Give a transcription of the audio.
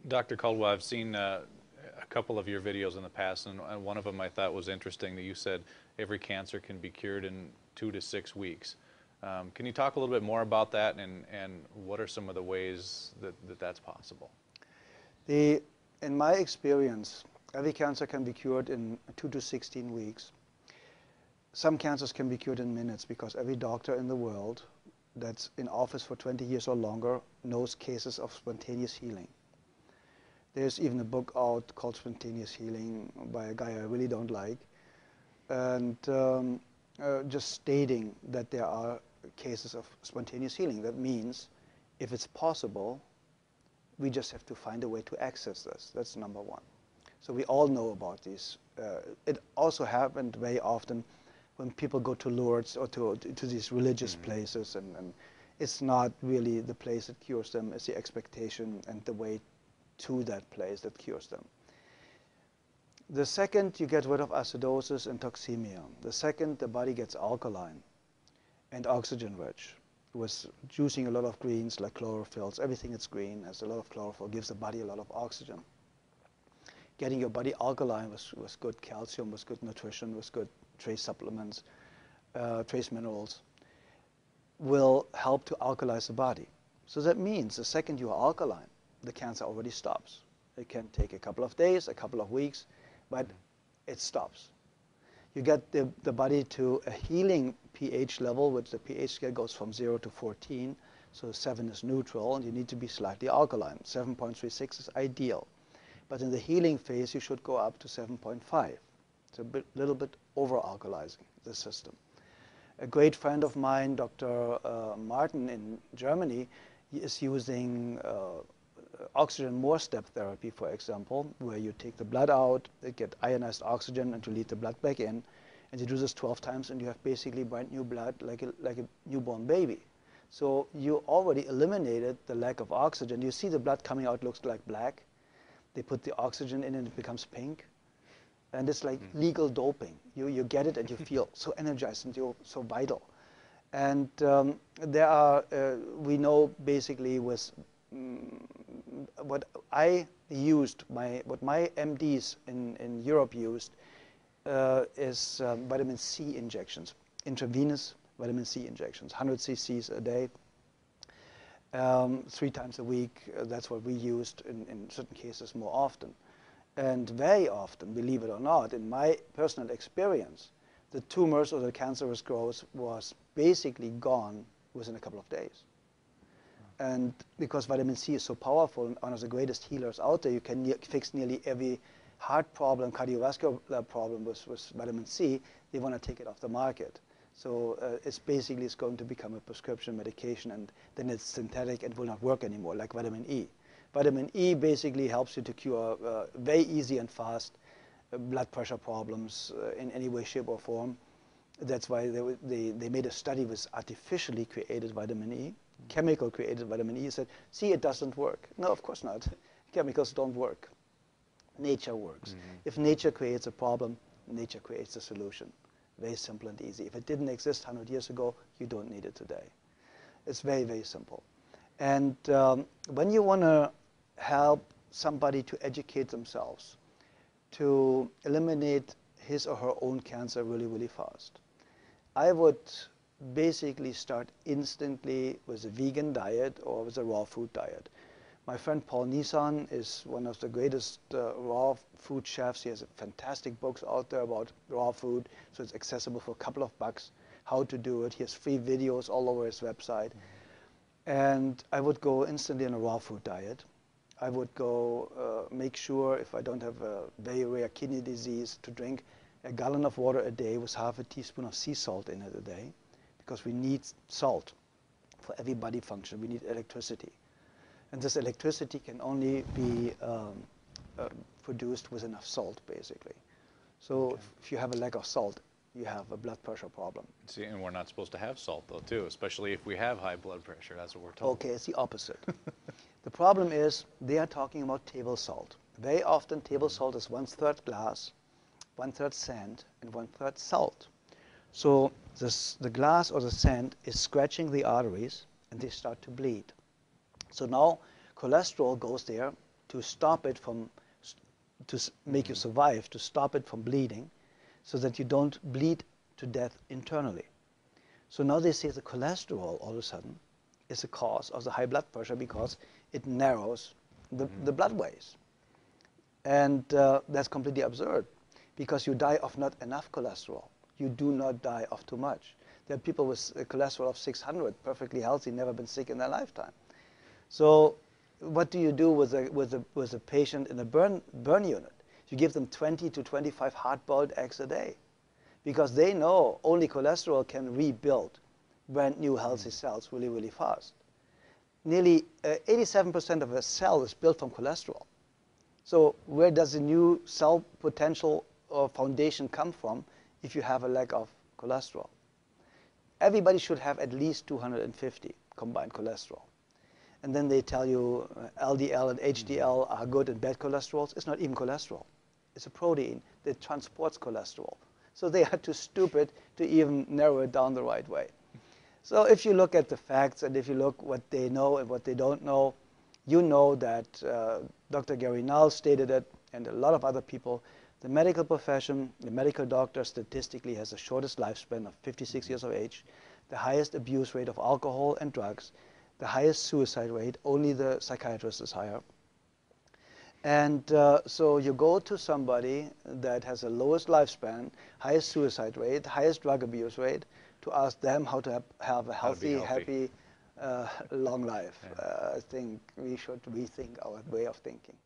Dr. Caldwell, I've seen a couple of your videos in the past, and one of them I thought was interesting that you said every cancer can be cured in 2 to 6 weeks. Can you talk a little bit more about that, and what are some of the ways that that's possible? In my experience, every cancer can be cured in 2 to 16 weeks. Some cancers can be cured in minutes because every doctor in the world that's in office for 20 years or longer knows cases of spontaneous healing. There's even a book out called Spontaneous Healing by a guy I really don't like, and just stating that there are cases of spontaneous healing. That means if it's possible, we just have to find a way to access this. That's number one. So we all know about these. It also happened very often when people go to Lourdes or to these religious places, and it's not really the place that cures them, it's the expectation and the way to that place that cures them. The second, you get rid of acidosis and toxemia. The second, the body gets alkaline and oxygen rich, with juicing a lot of greens like chlorophylls. Everything that's green has a lot of chlorophyll, gives the body a lot of oxygen. Getting your body alkaline with good calcium, with good nutrition, with good trace supplements, trace minerals, will help to alkalize the body. So that means the second you are alkaline, the cancer already stops. It can take a couple of days, a couple of weeks, but it stops. You get the body to a healing pH level, which the pH scale goes from 0 to 14. So 7 is neutral, and you need to be slightly alkaline. 7.36 is ideal. But in the healing phase, you should go up to 7.5. It's a little bit over-alkalizing the system. A great friend of mine, Dr. Martin in Germany, is using oxygen more step therapy, for example, where you take the blood out, you get ionized oxygen, and you lead the blood back in. And you do this 12 times, and you have basically brand new blood, like a newborn baby. So you already eliminated the lack of oxygen. You see the blood coming out looks like black. They put the oxygen in, and it becomes pink. And it's like legal doping. You get it, and you feel so energized, and you're so vital. And there are, we know basically with what I used, what my MDs in Europe used, is vitamin C injections, intravenous vitamin C injections, 100 cc's a day, 3 times a week. That's what we used in certain cases more often. And very often, believe it or not, in my personal experience, the tumors or the cancerous growth was basically gone within a couple of days. And because vitamin C is so powerful and one of the greatest healers out there, you can fix nearly every heart problem, cardiovascular problem with vitamin C. They want to take it off the market. So it's going to become a prescription medication, and then it's synthetic and will not work anymore, like vitamin E. Vitamin E basically helps you to cure very easy and fast blood pressure problems in any way, shape, or form. That's why they made a study with artificially created vitamin E, chemical created vitamin E. Said, see, it doesn't work. No, of course not. Chemicals don't work. Nature works. If nature creates a problem, nature creates a solution. Very simple and easy. If it didn't exist 100 years ago, you don't need it today. It's very, very simple. And when you want to help somebody to educate themselves, to eliminate his or her own cancer really, really fast, I would basically start instantly with a vegan diet or with a raw food diet. My friend Paul Nissan is one of the greatest raw food chefs. He has fantastic books out there about raw food, so it's accessible for a couple of bucks how to do it. He has free videos all over his website. And I would go instantly on a raw food diet. I would go make sure, if I don't have a very rare kidney disease, to drink a gallon of water a day with half a teaspoon of sea salt in it a day, because we need salt for every body function. We need electricity. And this electricity can only be produced with enough salt, basically. So if you have a lack of salt, you have a blood pressure problem. See, and we're not supposed to have salt, though, too, especially if we have high blood pressure. That's what we're told. Okay, it's the opposite. The problem is they are talking about table salt. Very often, table salt is 1/3 glass, 1/3 sand, and 1/3 salt. So the glass or the sand is scratching the arteries, and they start to bleed. So now cholesterol goes there to stop it from, make you survive, to stop it from bleeding, so that you don't bleed to death internally. So now they say the cholesterol all of a sudden is a cause of the high blood pressure because it narrows the blood ways. And that's completely absurd, because you die of not enough cholesterol. You do not die of too much. There are people with a cholesterol of 600, perfectly healthy, never been sick in their lifetime. So what do you do with a patient in a burn unit? You give them 20 to 25 hard-boiled eggs a day, because they know only cholesterol can rebuild brand new healthy cells really, really fast. Nearly 87% of a cell is built from cholesterol. So where does the new cell potential or foundation come from if you have a lack of cholesterol? Everybody should have at least 250 combined cholesterol. And then they tell you LDL and HDL are good and bad cholesterols. It's not even cholesterol. It's a protein that transports cholesterol. So they are too stupid to even narrow it down the right way. So if you look at the facts and if you look what they know and what they don't know, you know that Dr. Gary Null stated it, and a lot of other people. The medical profession, the medical doctor statistically has the shortest lifespan of 56 years of age, the highest abuse rate of alcohol and drugs, the highest suicide rate, only the psychiatrist is higher. And so you go to somebody that has the lowest lifespan, highest suicide rate, highest drug abuse rate, to ask them how to have a healthy, happy, long life. Yeah. I think we should rethink our way of thinking.